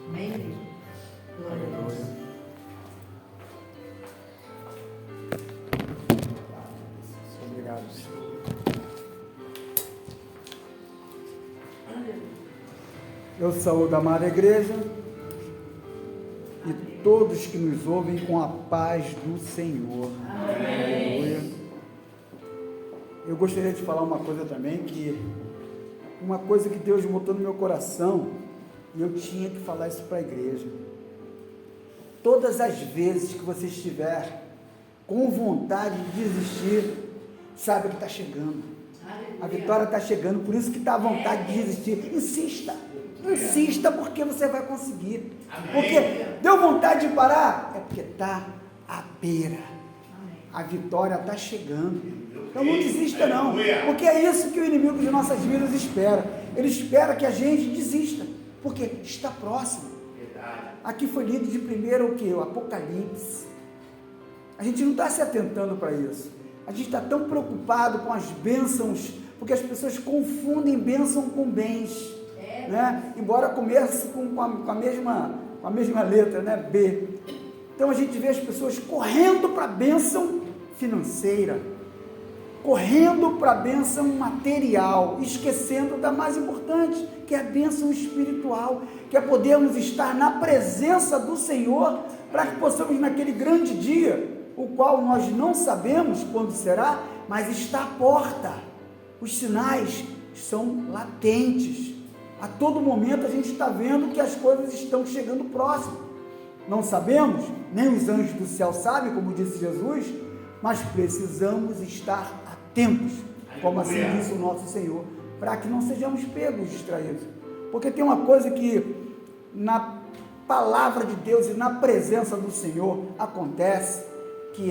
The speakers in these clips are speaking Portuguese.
Amém. Glória a Deus. Obrigado, Senhor. Eu saúdo a amada igreja e todos que nos ouvem com a paz do Senhor. Aleluia. Eu gostaria de falar uma coisa também, uma coisa que Deus botou no meu coração, e eu tinha que falar isso para a igreja. Todas as vezes que você estiver com vontade de desistir, sabe que está chegando. A vitória está chegando, por isso que está à vontade de desistir. Insista, porque você vai conseguir. Porque deu vontade de parar, é porque está à beira. A vitória está chegando. Então não desista não, porque é isso que o inimigo de nossas vidas espera. Ele espera que a gente desista, porque está próximo. Aqui foi lido de primeiro o que? O Apocalipse. A gente não está se atentando para isso. A gente está tão preocupado com as bênçãos, porque as pessoas confundem bênção com bens. Né? Embora comece com a mesma letra, né? B. Então a gente vê as pessoas correndo para a bênção financeira, correndo para a bênção material, esquecendo da mais importante, que é a bênção espiritual, que é podermos estar na presença do Senhor, para que possamos naquele grande dia, o qual nós não sabemos quando será, mas está à porta. Os sinais são latentes. A todo momento a gente está vendo que as coisas estão chegando próximo. Não sabemos, nem os anjos do céu sabem, como disse Jesus, mas precisamos estar atentos, como assim disse o nosso Senhor, para que não sejamos pegos, distraídos. Porque tem uma coisa que na palavra de Deus e na presença do Senhor acontece, que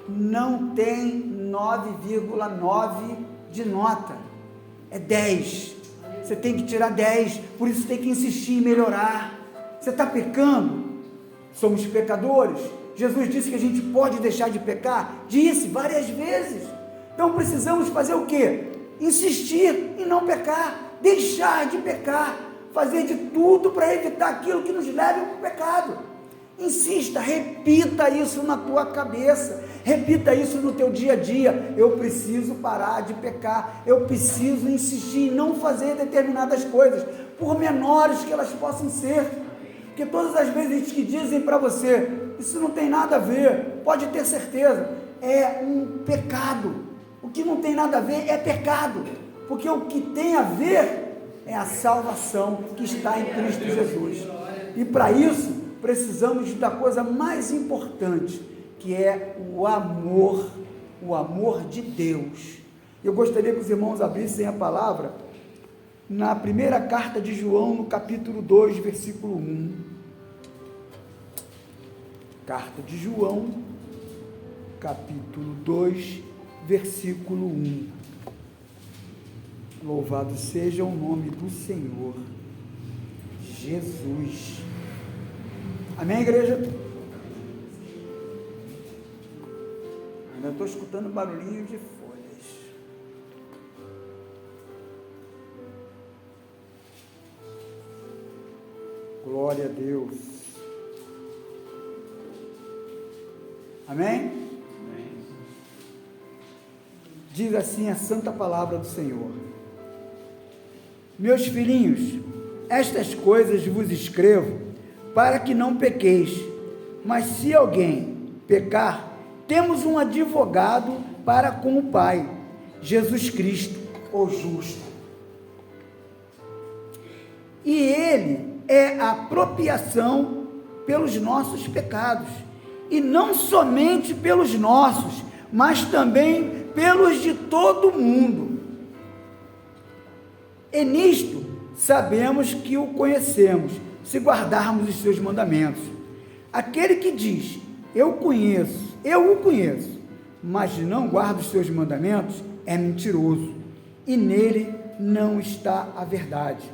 não tem 9,9 de nota, é 10. Você tem que tirar 10, por isso tem que insistir em melhorar. Você está pecando? Somos pecadores. Jesus disse que a gente pode deixar de pecar? Disse várias vezes. Então precisamos fazer o quê? Insistir em não pecar, deixar de pecar, fazer de tudo para evitar aquilo que nos leve ao pecado. Insista, repita isso na tua cabeça, repita isso no teu dia a dia. Eu preciso parar de pecar, eu preciso insistir em não fazer determinadas coisas, por menores que elas possam ser, porque todas as vezes que dizem para você, isso não tem nada a ver, pode ter certeza, é um pecado. O que não tem nada a ver é pecado, porque o que tem a ver é a salvação que está em Cristo Jesus, e para isso precisamos da coisa mais importante, que é o amor de Deus. Eu gostaria que os irmãos abrissem a palavra na primeira carta de João, no capítulo 2, versículo 1. Carta de João, capítulo 2, versículo 1. Louvado seja o nome do Senhor Jesus. Amém, igreja? Ainda estou escutando barulhinho de folhas. Glória a Deus. Amém? Amém. Diz assim a santa palavra do Senhor: meus filhinhos, estas coisas vos escrevo para que não pequeis, mas se alguém pecar, temos um advogado para com o Pai, Jesus Cristo, o justo. E ele é a propiciação pelos nossos pecados, e não somente pelos nossos, mas também pelos de todo mundo. E nisto sabemos que o conhecemos, se guardarmos os seus mandamentos. Aquele que diz, eu o conheço, mas não guarda os seus mandamentos, é mentiroso, e nele não está a verdade.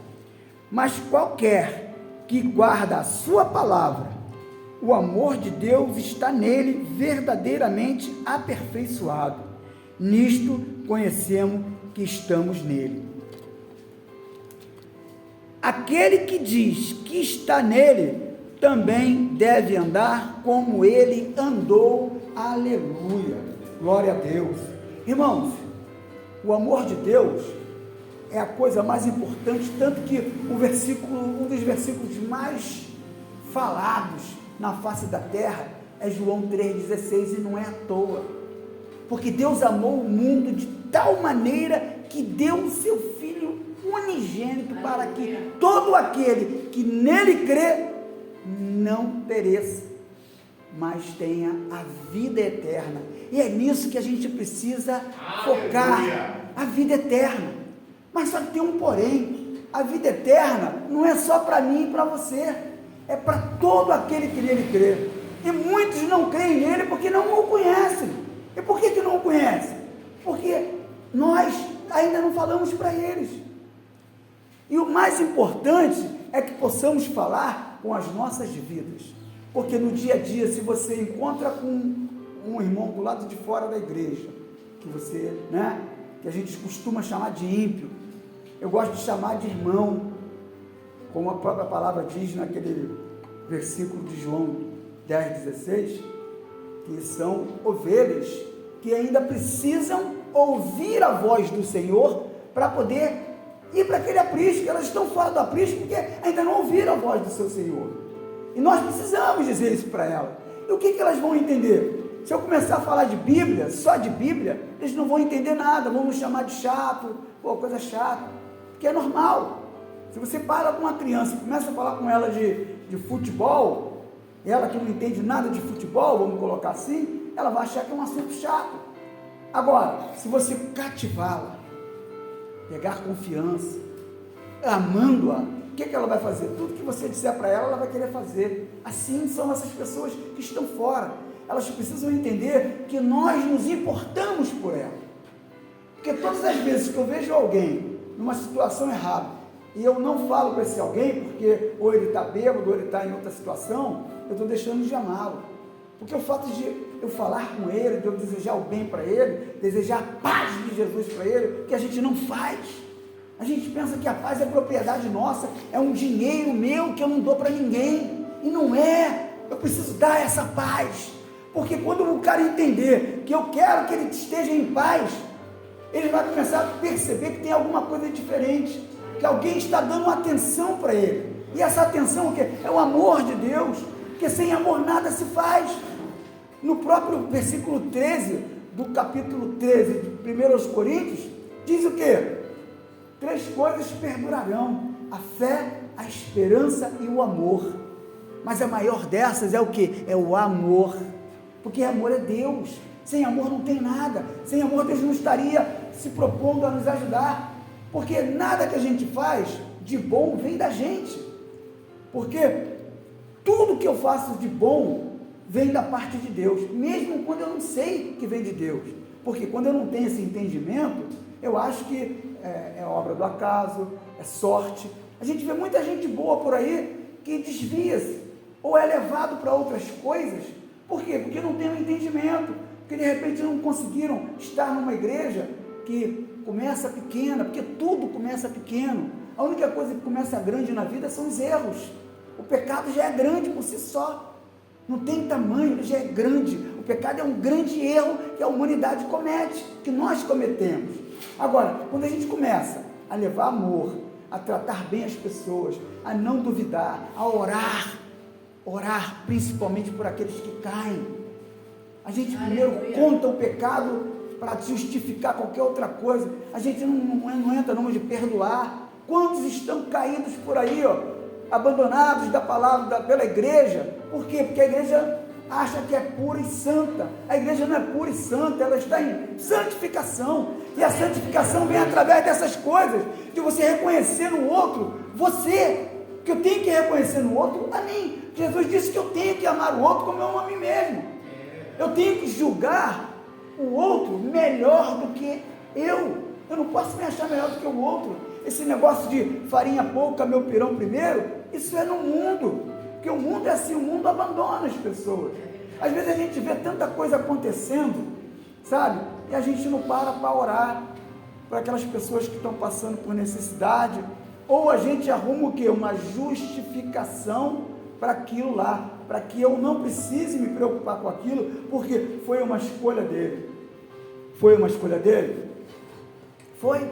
Mas qualquer que guarda a sua palavra, o amor de Deus está nele verdadeiramente aperfeiçoado. Nisto conhecemos que estamos nele. aquele que diz que está nele, também deve andar como ele andou. Aleluia, glória a Deus. Irmãos, o amor de Deus é a coisa mais importante, tanto que um dos versículos mais falados na face da terra é João 3,16, e não é à toa, porque Deus amou o mundo de tal maneira que deu o seu Filho unigênito, para que todo aquele que nele crê não pereça, mas tenha a vida eterna. E é nisso que a gente precisa focar, a vida eterna. Mas só que tem um porém: a vida eterna não é só para mim e para você, é para todo aquele que nele crê. E muitos não creem nele porque não o conhecem. E por que não o conhecem? Porque nós ainda não falamos para eles. E o mais importante é que possamos falar com as nossas vidas, porque no dia a dia, se você encontra com um irmão do lado de fora da igreja, que você, que a gente costuma chamar de ímpio, eu gosto de chamar de irmão, como a própria palavra diz naquele versículo de João 10,16, que são ovelhas que ainda precisam ouvir a voz do Senhor para poder ir para aquele aprisco. Elas estão fora do aprisco porque ainda não ouviram a voz do seu Senhor, e nós precisamos dizer isso para elas. E o que elas vão entender? Se eu começar a falar de Bíblia, só de Bíblia, eles não vão entender nada, vão nos chamar de chato, coisa chata, porque é normal. Se você para com uma criança e começa a falar com ela de futebol, ela que não entende nada de futebol, vamos colocar assim, ela vai achar que é um assunto chato. Agora, se você cativá-la, pegar confiança, amando-a, o que ela vai fazer? Tudo que você disser para ela, ela vai querer fazer. Assim são essas pessoas que estão fora. Elas precisam entender que nós nos importamos por ela. Porque todas as vezes que eu vejo alguém numa situação errada, e eu não falo para esse alguém, porque ou ele está bêbado, ou ele está em outra situação, eu estou deixando de amá-lo. Porque o fato de eu falar com ele, de eu desejar o bem para ele, desejar a paz de Jesus para ele, que a gente não faz. A gente pensa que a paz é propriedade nossa, é um dinheiro meu que eu não dou para ninguém. E não é. Eu preciso dar essa paz. Porque quando o cara entender que eu quero que ele esteja em paz, ele vai começar a perceber que tem alguma coisa diferente, que alguém está dando atenção para ele. E essa atenção o quê? É o amor de Deus, porque sem amor nada se faz. No próprio versículo 13, do capítulo 13 de 1 Coríntios, diz o quê? 3 coisas perdurarão: a fé, a esperança e o amor. Mas a maior dessas é o quê? É o amor. Porque amor é Deus. Sem amor não tem nada. Sem amor Deus não estaria se propondo a nos ajudar. Porque nada que a gente faz de bom vem da gente. Porque tudo que eu faço de bom vem da parte de Deus, mesmo quando eu não sei que vem de Deus. Porque quando eu não tenho esse entendimento, eu acho que é obra do acaso, é sorte. A gente vê muita gente boa por aí que desvia-se, ou é levado para outras coisas. Por quê? Porque não tem um entendimento, porque de repente não conseguiram estar numa igreja que começa pequena, porque tudo começa pequeno. A única coisa que começa grande na vida são os erros. O pecado já é grande por si só, não tem tamanho, ele já é grande. O pecado é um grande erro que a humanidade comete, que nós cometemos. Agora, quando a gente começa a levar amor, a tratar bem as pessoas, a não duvidar, a orar principalmente por aqueles que caem. A gente primeiro conta o pecado para justificar qualquer outra coisa. A gente não entra numa de perdoar. Quantos estão caídos por aí, abandonados da palavra, pela igreja? Por quê? Porque a igreja acha que é pura e santa. A igreja não é pura e santa, ela está em santificação. E a santificação vem através dessas coisas, de você reconhecer no outro, que eu tenho que reconhecer no outro a mim. Jesus disse que eu tenho que amar o outro como eu amo a mim mesmo. Eu tenho que julgar o outro melhor do que eu. Eu não posso me achar melhor do que o outro. Esse negócio de farinha pouca, meu pirão primeiro, isso é no mundo. Porque o mundo é assim, o mundo abandona as pessoas. Às vezes a gente vê tanta coisa acontecendo, sabe? E a gente não para orar por aquelas pessoas que estão passando por necessidade, ou a gente arruma o quê? Uma justificação para aquilo lá, para que eu não precise me preocupar com aquilo, porque foi uma escolha dele. Foi uma escolha dele? Foi.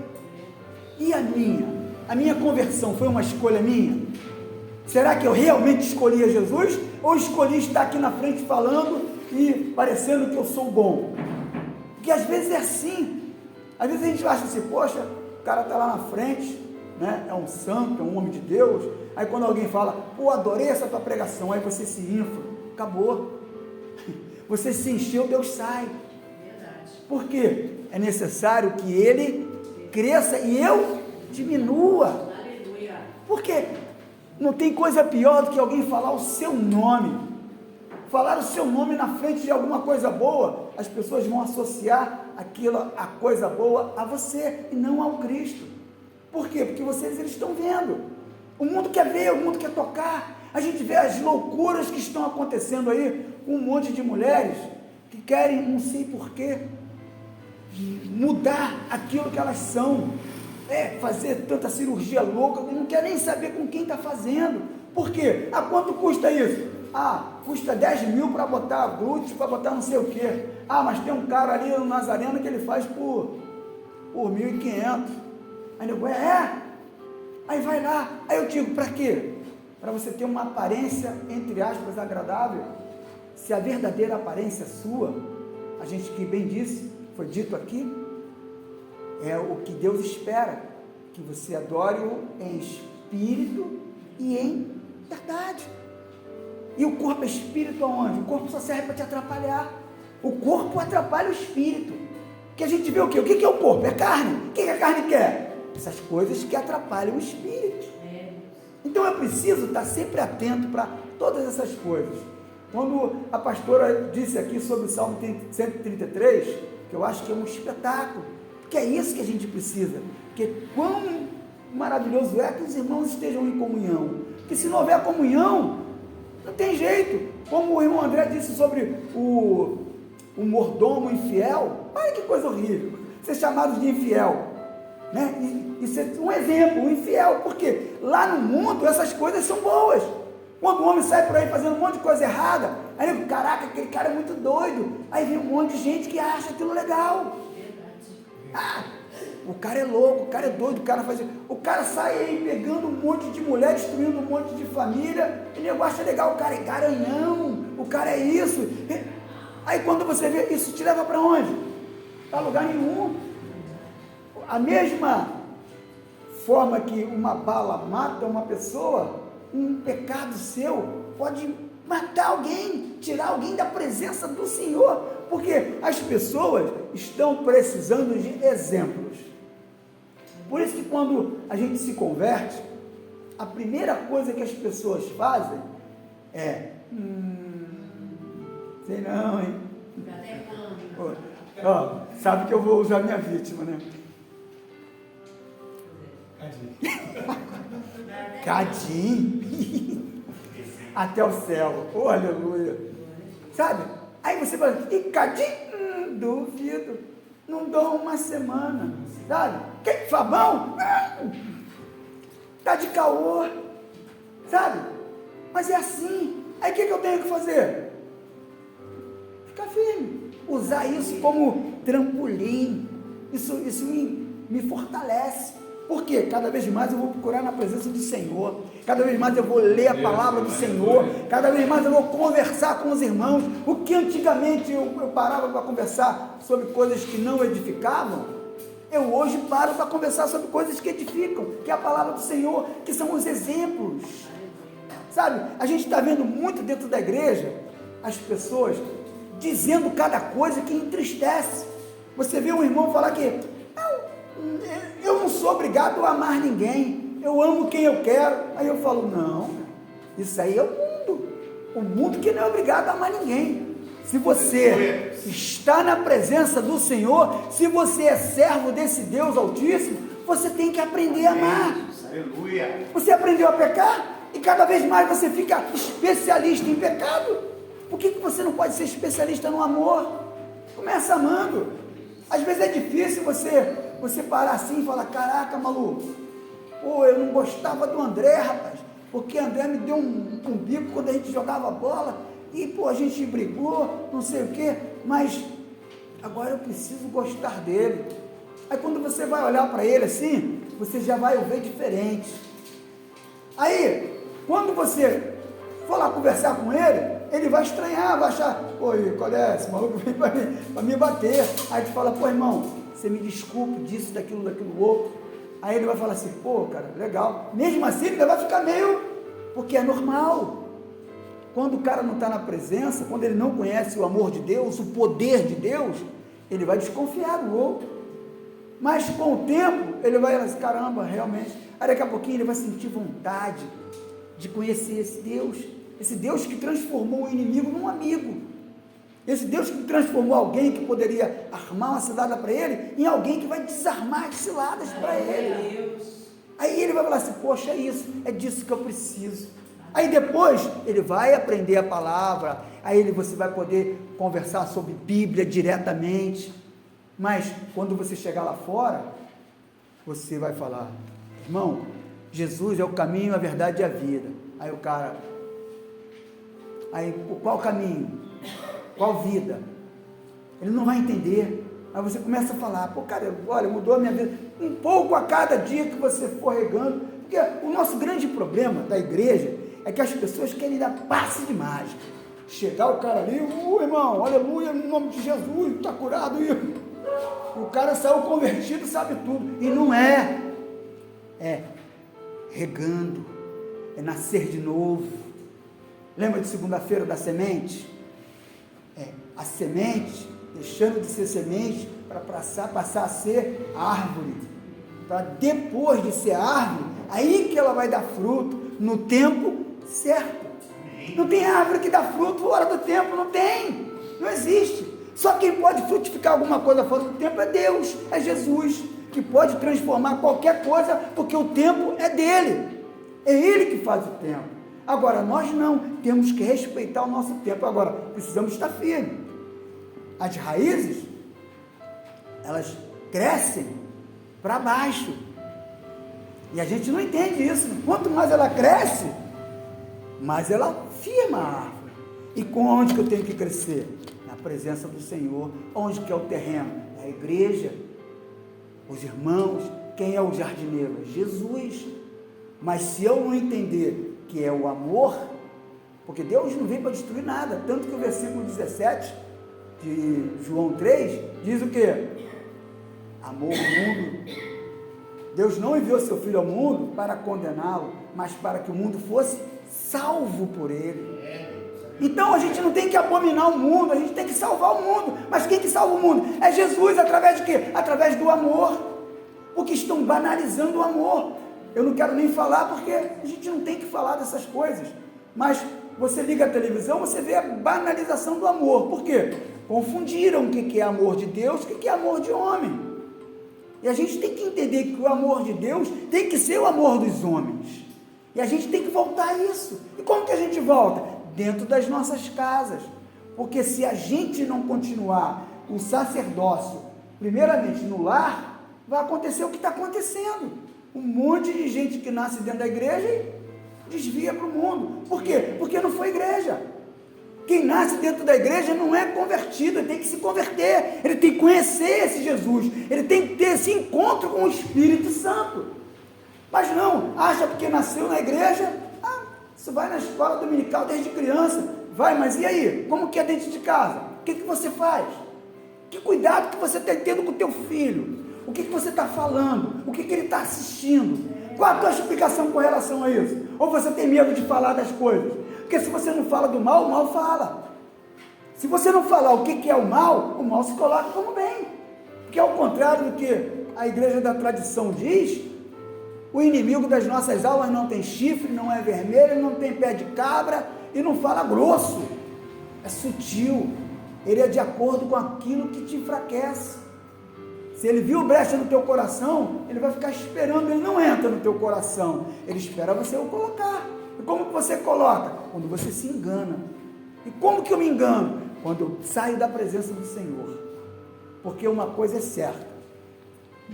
E a minha? A minha conversão foi uma escolha minha? Será que eu realmente escolhi a Jesus? Ou escolhi estar aqui na frente falando e parecendo que eu sou bom? Porque às vezes é assim. Às vezes a gente acha assim, poxa, o cara está lá na frente, né? É um santo, é um homem de Deus. Aí quando alguém fala, pô, adorei essa tua pregação, aí você se infla, acabou. Você se encheu, Deus sai. Verdade. Por quê? É necessário que ele cresça e eu diminua. Aleluia. Por quê? Não tem coisa pior do que alguém falar o seu nome. Falar o seu nome na frente de alguma coisa boa, as pessoas vão associar aquilo, a coisa boa, a você e não ao Cristo. Por quê? Porque eles estão vendo. O mundo quer ver, o mundo quer tocar. A gente vê as loucuras que estão acontecendo aí, com um monte de mulheres que querem, não sei porquê, mudar aquilo que elas são. Fazer tanta cirurgia louca, não quer nem saber com quem está fazendo. Por quê? A quanto custa isso? Custa 10 mil para botar glúteo, para botar não sei o quê. Mas tem um cara ali no Nazareno que ele faz por 1.500. Aí eu digo, Aí vai lá. Aí eu digo, para quê? Para você ter uma aparência, entre aspas, agradável. Se a verdadeira aparência sua, a gente que bem disse, foi dito aqui, é o que Deus espera, que você adore-o em espírito e em verdade. E o corpo é espírito aonde? O corpo só serve para te atrapalhar. O corpo atrapalha o espírito. Que a gente vê o quê? O que é o corpo? É carne. O que a carne quer? Essas coisas que atrapalham o espírito. Então eu preciso estar sempre atento para todas essas coisas. Quando a pastora disse aqui sobre o Salmo 133, que eu acho que é um espetáculo, que é isso que a gente precisa, porque quão maravilhoso é que os irmãos estejam em comunhão, porque se não houver comunhão, não tem jeito, como o irmão André disse sobre o mordomo infiel, olha que coisa horrível, ser chamado de infiel, né? E ser um exemplo, um infiel, porque lá no mundo essas coisas são boas, quando o homem sai por aí fazendo um monte de coisa errada, aí eu digo, caraca, aquele cara é muito doido, aí vem um monte de gente que acha aquilo legal. O cara é louco, o cara é doido, o cara sai aí pegando um monte de mulher, destruindo um monte de família, ele acha legal, o cara é garanhão, o cara é isso. Aí quando você vê, isso te leva para onde? Para lugar nenhum. A mesma forma que uma bala mata uma pessoa, um pecado seu pode matar alguém, tirar alguém da presença do Senhor, porque as pessoas estão precisando de exemplos. Por isso que quando a gente se converte, a primeira coisa que as pessoas fazem é sei não, hein? Sabe que eu vou usar minha vítima, né? Cadinho. Até o céu, oh, aleluia, sabe? Aí você fala, e cadinho? Duvido, não dou uma semana, sabe? Que Fabão? Tá de caô, sabe? Mas é assim. Aí o que eu tenho que fazer? Ficar firme, usar isso como trampolim, isso me fortalece. Por quê? Cada vez mais eu vou procurar na presença do Senhor, cada vez mais eu vou ler a palavra do Senhor, cada vez mais eu vou conversar com os irmãos. O que antigamente eu parava para conversar sobre coisas que não edificavam, eu hoje paro para conversar sobre coisas que edificam, que é a palavra do Senhor, que são os exemplos. Sabe, a gente está vendo muito dentro da igreja, as pessoas dizendo cada coisa que entristece. Você vê um irmão falar que eu não sou obrigado a amar ninguém, eu amo quem eu quero. Aí eu falo, não, isso aí é o mundo que não é obrigado a amar ninguém. Se você está na presença do Senhor, se você é servo desse Deus Altíssimo, você tem que aprender a amar. Aleluia. Você aprendeu a pecar e cada vez mais você fica especialista em pecado. Por que você não pode ser especialista no amor? Começa amando. Às vezes é difícil você parar assim e falar, caraca, Malu, Pô, eu não gostava do André, rapaz, porque André me deu um bico quando a gente jogava bola, e pô, a gente brigou, não sei o quê, mas agora eu preciso gostar dele. Aí quando você vai olhar para ele assim, você já vai o ver diferente. Aí, quando você for lá conversar com ele, ele vai estranhar, vai achar, pô, qual é? Esse maluco vem para me bater. Aí tu fala, pô, irmão, você me desculpe disso, daquilo outro. Aí ele vai falar assim, pô, cara, legal. Mesmo assim, ele vai ficar meio, porque é normal. Quando o cara não está na presença, quando ele não conhece o amor de Deus, o poder de Deus, ele vai desconfiar do outro. Mas com o tempo, ele vai falar assim, caramba, realmente. Aí daqui a pouquinho ele vai sentir vontade de conhecer esse Deus que transformou o inimigo num amigo. Esse Deus que transformou alguém que poderia armar uma cilada para ele, em alguém que vai desarmar as ciladas para ele. Aí ele vai falar assim, poxa, é isso, é disso que eu preciso. Aí depois ele vai aprender a palavra, aí você vai poder conversar sobre Bíblia diretamente, mas quando você chegar lá fora, você vai falar, irmão, Jesus é o caminho, a verdade e a vida. Aí o cara, qual caminho? Qual vida? Ele não vai entender. Aí você começa a falar, pô, cara, olha, mudou a minha vida. Um pouco a cada dia que você for regando. Porque o nosso grande problema da igreja é que as pessoas querem dar passe de mágica. Chegar o cara ali, irmão, aleluia, no nome de Jesus, está curado. O cara saiu convertido, sabe tudo. E não é. É regando, é nascer de novo. Lembra de segunda-feira da semente? A semente, deixando de ser semente, para passar a ser árvore, para depois de ser árvore, aí que ela vai dar fruto, no tempo certo. Não tem árvore que dá fruto fora do tempo, não existe. Só quem pode frutificar alguma coisa fora do tempo é Deus, é Jesus, que pode transformar qualquer coisa, porque o tempo é dele, é ele que faz o tempo. Agora, nós não, temos que respeitar o nosso tempo. Agora, precisamos estar firmes. As raízes, elas crescem para baixo. E a gente não entende isso. Quanto mais ela cresce, mais ela firma a árvore. E com onde que eu tenho que crescer? Na presença do Senhor. Onde que é o terreno? É a igreja, os irmãos. Quem é o jardineiro? É Jesus. Mas se eu não entender que é o amor, porque Deus não vem para destruir nada, tanto que o versículo 17 de João 3 diz o quê? Amor o mundo. Deus não enviou seu Filho ao mundo para condená-lo, mas para que o mundo fosse salvo por ele. Então a gente não tem que abominar o mundo, a gente tem que salvar o mundo. Mas quem que salva o mundo? É Jesus, através de quê? Através do amor. Porque estão banalizando o amor. Eu não quero nem falar, porque a gente não tem que falar dessas coisas. Mas você liga a televisão, você vê a banalização do amor. Por quê? Confundiram o que é amor de Deus e o que é amor de homem. E a gente tem que entender que o amor de Deus tem que ser o amor dos homens. E a gente tem que voltar a isso. E como que a gente volta? Dentro das nossas casas. Porque se a gente não continuar o sacerdócio, primeiramente no lar, vai acontecer o que está acontecendo. Um monte de gente que nasce dentro da igreja e desvia para o mundo. Por quê? Porque não foi igreja. Quem nasce dentro da igreja não é convertido, ele tem que se converter, ele tem que conhecer esse Jesus, ele tem que ter esse encontro com o Espírito Santo. Mas não, acha porque nasceu na igreja, isso vai na escola dominical desde criança, vai, mas e aí? Como que é dentro de casa? O que você faz? Que cuidado que você está tendo com o teu filho? O que você está falando? O que ele está assistindo? Qual a tua explicação com relação a isso? Ou você tem medo de falar das coisas? Porque se você não fala do mal, o mal fala. Se você não falar o que é o mal se coloca como bem. Porque ao contrário do que a igreja da tradição diz, o inimigo das nossas almas não tem chifre, não é vermelho, não tem pé de cabra e não fala grosso. É sutil. Ele é de acordo com aquilo que te enfraquece. Se ele viu brecha no teu coração, ele vai ficar esperando, ele não entra no teu coração, ele espera você o colocar. E como que você coloca? Quando você se engana. E como que eu me engano? Quando eu saio da presença do Senhor. Porque uma coisa é certa,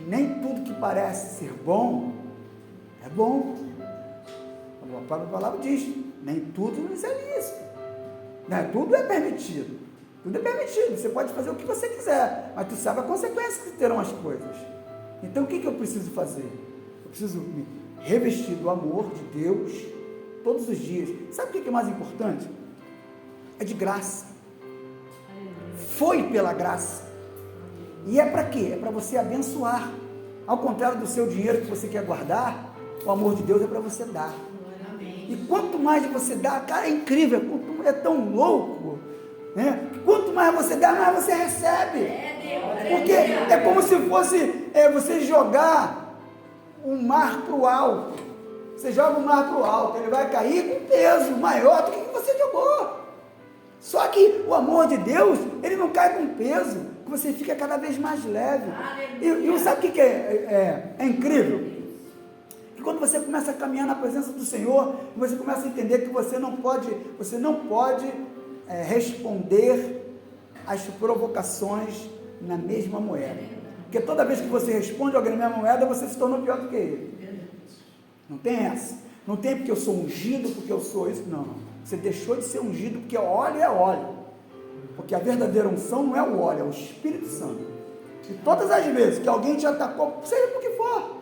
nem tudo que parece ser bom É bom. A própria palavra diz, nem tudo nos é lícito. Né? Tudo é permitido. Tudo é permitido. Você pode fazer o que você quiser, mas tu sabe a consequência que terão as coisas. Então o que eu preciso fazer? Eu preciso me revestir do amor de Deus todos os dias. Sabe o que é mais importante? É de graça. Foi pela graça. E é para quê? É para você abençoar. Ao contrário do seu dinheiro que você quer guardar, o amor de Deus é para você dar. E quanto mais você dá, cara, é incrível, é tão louco, né? Quanto mais você dá, mais você recebe. Porque é como se fosse você jogar um mar para o alto. Você joga o mar para o alto, ele vai cair com peso maior do que você jogou. Só que o amor de Deus, ele não cai com peso, você fica cada vez mais leve. E sabe o que é incrível? Que quando você começa a caminhar na presença do Senhor, você começa a entender que você não pode responder às provocações na mesma moeda. Porque toda vez que você responde alguém na mesma moeda, você se tornou pior do que ele. Não tem essa. Não tem porque eu sou ungido, porque eu sou isso. Não. Você deixou de ser ungido porque óleo é óleo. Porque a verdadeira unção não é o óleo, é o Espírito Santo. E todas as vezes que alguém te atacou, seja por que for,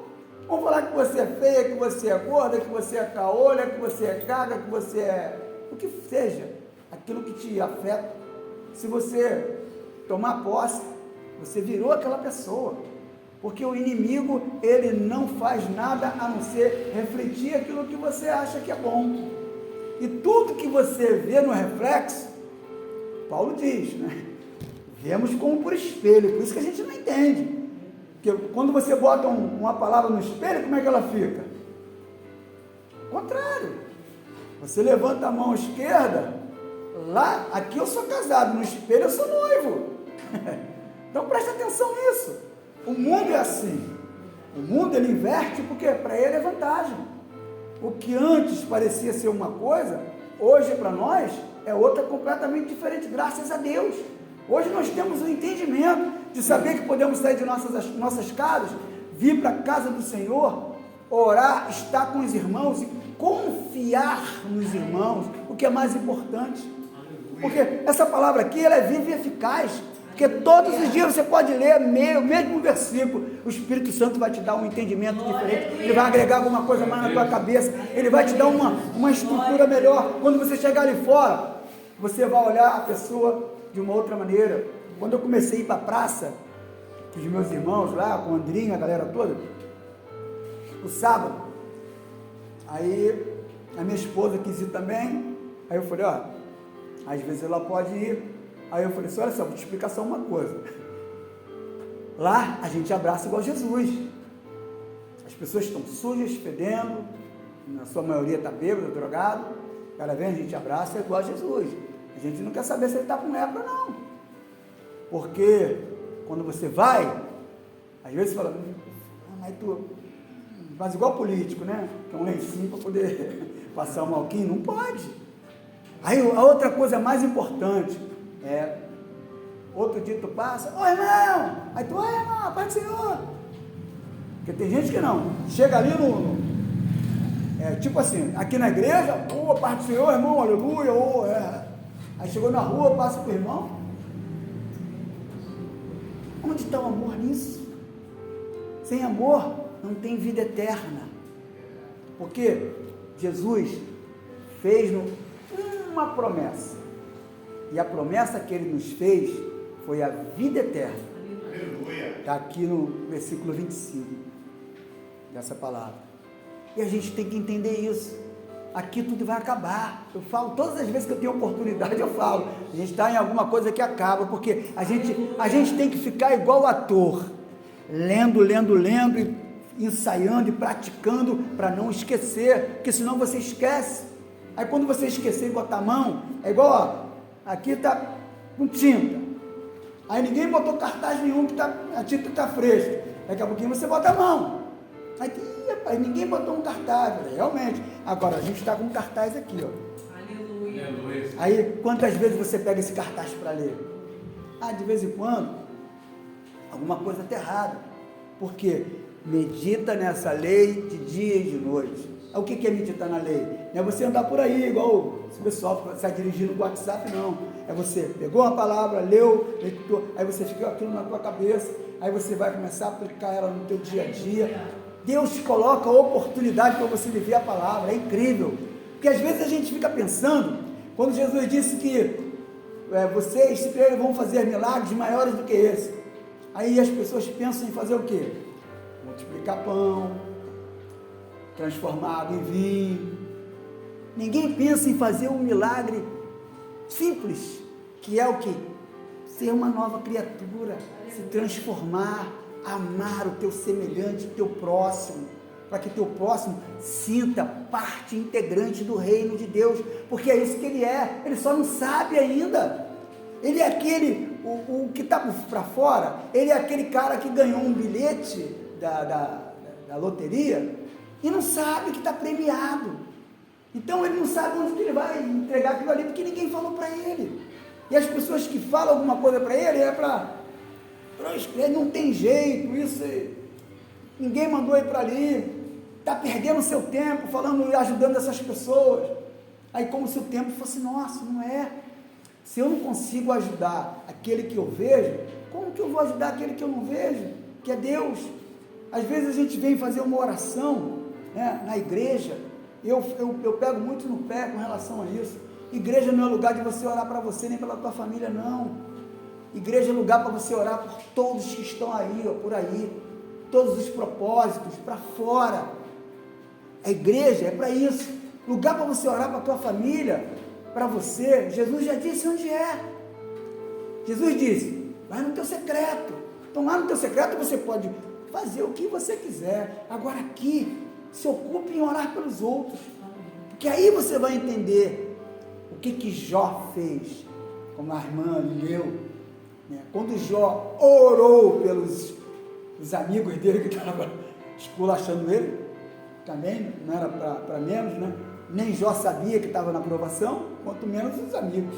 vão falar que você é feia, que você é gorda, que você é caolha, que você é gaga, que você é... o que seja, aquilo que te afeta. Se você tomar posse, você virou aquela pessoa. Porque o inimigo, ele não faz nada a não ser refletir aquilo que você acha que é bom. E tudo que você vê no reflexo, Paulo diz, né? Vemos como por espelho, por isso que a gente não entende. Porque quando você bota uma palavra no espelho, como é que ela fica? Ao contrário. Você levanta a mão esquerda, lá, aqui eu sou casado, no espelho eu sou noivo. Então preste atenção nisso. O mundo é assim. O mundo ele inverte porque para ele é vantagem. O que antes parecia ser uma coisa, hoje para nós é outra completamente diferente, graças a Deus. Hoje nós temos o entendimento de saber que podemos sair de nossas casas, vir para a casa do Senhor, orar, estar com os irmãos e confiar nos irmãos, o que é mais importante. Porque essa palavra aqui, ela é viva e eficaz. Porque todos os dias você pode ler o mesmo versículo, o Espírito Santo vai te dar um entendimento diferente, ele vai agregar alguma coisa mais na tua cabeça, ele vai te dar uma estrutura melhor. Quando você chegar ali fora, você vai olhar a pessoa de uma outra maneira. Quando eu comecei a ir para a praça, com os meus irmãos lá, com o Andrinho, a galera toda, o sábado, aí a minha esposa quis ir também, aí eu falei, às vezes ela pode ir. Aí eu falei assim, olha só, vou te explicar só uma coisa. Lá a gente abraça igual Jesus. As pessoas estão sujas, fedendo, na sua maioria está bêbado, drogado. Cada vez a gente abraça igual Jesus. A gente não quer saber se ele está com lepra, não. Porque quando você vai, às vezes você fala, mas tu faz igual político, né? Que é um lencinho para poder passar um alquinho, não pode. Aí a outra coisa mais importante, outro dia tu passa, ô irmão, aí tu, ô irmão, Pai do Senhor, porque tem gente que não, chega ali tipo assim, aqui na igreja, ô Pai do Senhor, irmão, aleluia, aí chegou na rua, passa pro irmão, onde está o amor nisso? Sem amor, não tem vida eterna, porque Jesus fez-nos uma promessa, e a promessa que ele nos fez foi a vida eterna. Está aqui no versículo 25 dessa palavra. E a gente tem que entender isso. Aqui tudo vai acabar. Eu falo, todas as vezes que eu tenho oportunidade, eu falo. A gente está em alguma coisa que acaba, porque a gente tem que ficar igual ator, lendo, e ensaiando e praticando para não esquecer, porque senão você esquece. Aí quando você esquecer e botar a mão, é igual, aqui está com tinta, aí ninguém botou cartaz nenhum, que a tinta está fresca, daqui a pouquinho você bota a mão, aí ninguém botou um cartaz, realmente, agora a gente está com um cartaz aqui, Aleluia. Aí quantas vezes você pega esse cartaz para ler? De vez em quando, alguma coisa está errada, porque medita nessa lei de dia e de noite. O que é meditar na lei? Não é você andar por aí, igual o pessoal que sai dirigindo com o WhatsApp, não. É você pegou uma palavra, leu, meditou, aí você fica aquilo na tua cabeça, aí você vai começar a aplicar ela no teu dia a dia. Deus coloca a oportunidade para você viver a palavra, é incrível. Porque às vezes a gente fica pensando, quando Jesus disse que vocês, se crerem, vão fazer milagres maiores do que esse. Aí as pessoas pensam em fazer o quê? Multiplicar pão, transformar água em vinho. Ninguém pensa em fazer um milagre simples, que é o que? Ser uma nova criatura, se transformar, amar o teu semelhante, o teu próximo, para que teu próximo sinta parte integrante do reino de Deus, porque é isso que ele só não sabe ainda. Ele é aquele, o que está para fora, ele é aquele cara que ganhou um bilhete da loteria e não sabe que está premiado. Então ele não sabe onde que ele vai entregar aquilo ali, porque ninguém falou para ele. E as pessoas que falam alguma coisa para ele é para não tem jeito, isso, ninguém mandou ir para ali, está perdendo seu tempo falando e ajudando essas pessoas. Aí como se o tempo fosse nosso, não é? Se eu não consigo ajudar aquele que eu vejo, como que eu vou ajudar aquele que eu não vejo? Que é Deus. Às vezes a gente vem fazer uma oração, né, na igreja, eu pego muito no pé com relação a isso. Igreja não é lugar de você orar para você, nem pela tua família, não. Igreja é lugar para você orar por todos que estão aí, ó, por aí, todos os propósitos, para fora. A igreja é para isso, lugar para você orar para a tua família, para você. Jesus já disse onde é. Jesus disse, vai no teu secreto. Então lá no teu secreto você pode fazer o que você quiser. Agora aqui, se ocupe em orar pelos outros, porque aí você vai entender o que Jó fez, como a irmã leu, né? Quando Jó orou pelos amigos dele que estavam esculachando ele, também não era para menos, né? Nem Jó sabia que estava na provação, quanto menos os amigos.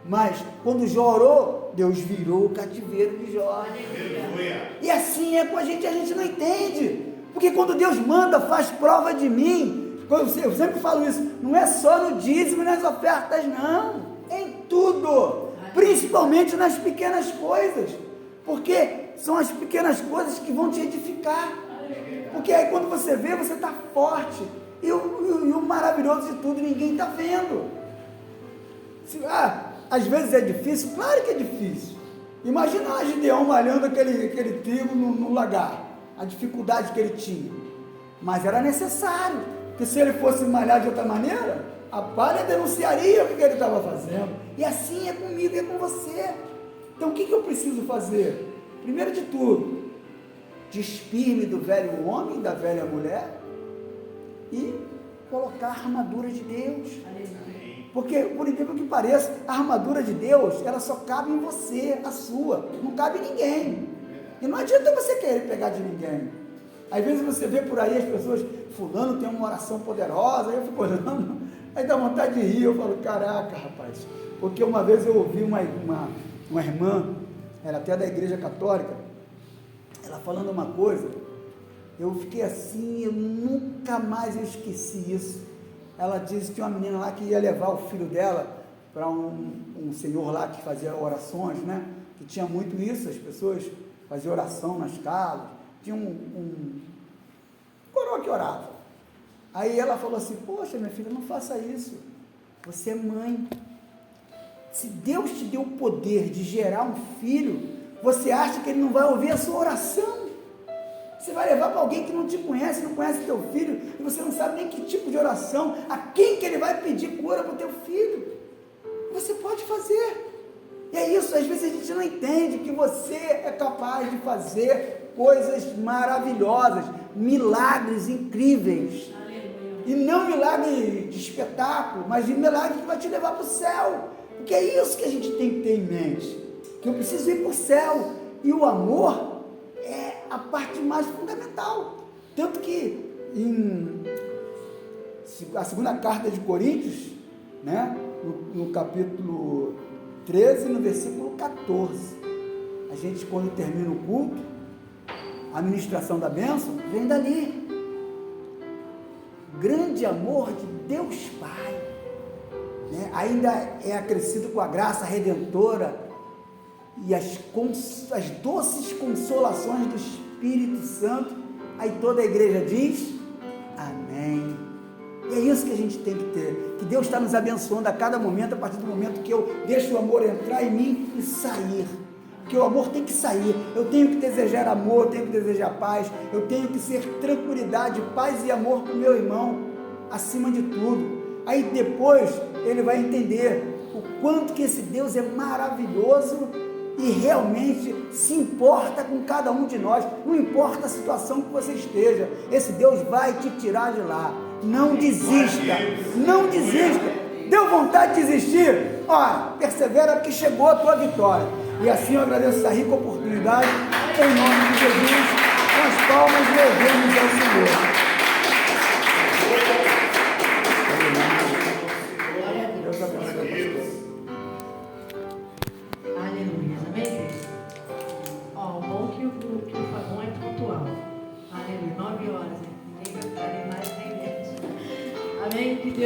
Mas quando Jó orou, Deus virou o cativeiro de Jó. Aleluia. E assim é com a gente não entende. Porque quando Deus manda, faz prova de mim. Eu sempre falo isso, não é só no dízimo e nas ofertas, não. Em tudo. Principalmente nas pequenas coisas. Porque são as pequenas coisas que vão te edificar. Porque aí quando você vê, você está forte. E o maravilhoso de tudo, ninguém está vendo. Às vezes é difícil, claro que é difícil. Imagina a Gideão malhando aquele trigo no lagar, a dificuldade que ele tinha. Mas era necessário, porque se ele fosse malhar de outra maneira, a palha denunciaria o que ele estava fazendo. E assim é comigo e é com você. Então o que eu preciso fazer? Primeiro de tudo, despir-me do velho homem, da velha mulher, e colocar a armadura de Deus. Porque, por incrível que pareça, a armadura de Deus, ela só cabe em você, a sua, não cabe em ninguém. E não adianta você querer pegar de ninguém. Às vezes você vê por aí as pessoas, fulano tem uma oração poderosa, aí eu fico olhando, aí dá vontade de rir, eu falo, caraca, rapaz. Porque uma vez eu ouvi uma irmã, era até da igreja católica, ela falando uma coisa, eu fiquei assim, eu nunca mais esqueci isso. Ela disse que tinha uma menina lá que ia levar o filho dela para um senhor lá que fazia orações, né? Que tinha muito isso, as pessoas faziam oração nas casas, tinha um coroa que orava. Aí ela falou assim, poxa, minha filha, não faça isso, você é mãe. Se Deus te deu o poder de gerar um filho, você acha que ele não vai ouvir a sua oração? Você vai levar para alguém que não te conhece, não conhece teu filho, e você não sabe nem que tipo de oração, a quem que ele vai pedir cura para o teu filho. Você pode fazer. E é isso, às vezes a gente não entende que você é capaz de fazer coisas maravilhosas, milagres incríveis. Aleluia. E não milagre de espetáculo, mas de milagre que vai te levar para o céu. Porque é isso que a gente tem que ter em mente, que eu preciso ir para o céu. E o amor é a parte mais fundamental. Tanto que a segunda carta de Coríntios, né, no capítulo 13, no versículo 14, a gente, quando termina o culto, A ministração da bênção vem dali. Grande amor de Deus Pai, né? Ainda é acrescido com a graça redentora e as doces consolações do Espírito Santo. Aí toda a igreja diz, amém. E é isso que a gente tem que ter, que Deus está nos abençoando a cada momento, a partir do momento que eu deixo o amor entrar em mim e sair. Porque o amor tem que sair, eu tenho que desejar amor, eu tenho que desejar paz, eu tenho que ser tranquilidade, paz e amor para o meu irmão, acima de tudo. Aí depois ele vai entender o quanto que esse Deus é maravilhoso e realmente se importa com cada um de nós, não importa a situação que você esteja, esse Deus vai te tirar de lá. Não desista, não desista. Deu vontade de desistir? Olha, persevera porque chegou a tua vitória. E assim eu agradeço essa rica oportunidade, em nome de Jesus, com as palmas levemos ao Senhor. Deus abençoe. Aleluia, amém? Ó, o bom que o Fagão é pontual. Aleluia, 9 horas, ninguém vai ficar mais nem menos. Amém? Que Deus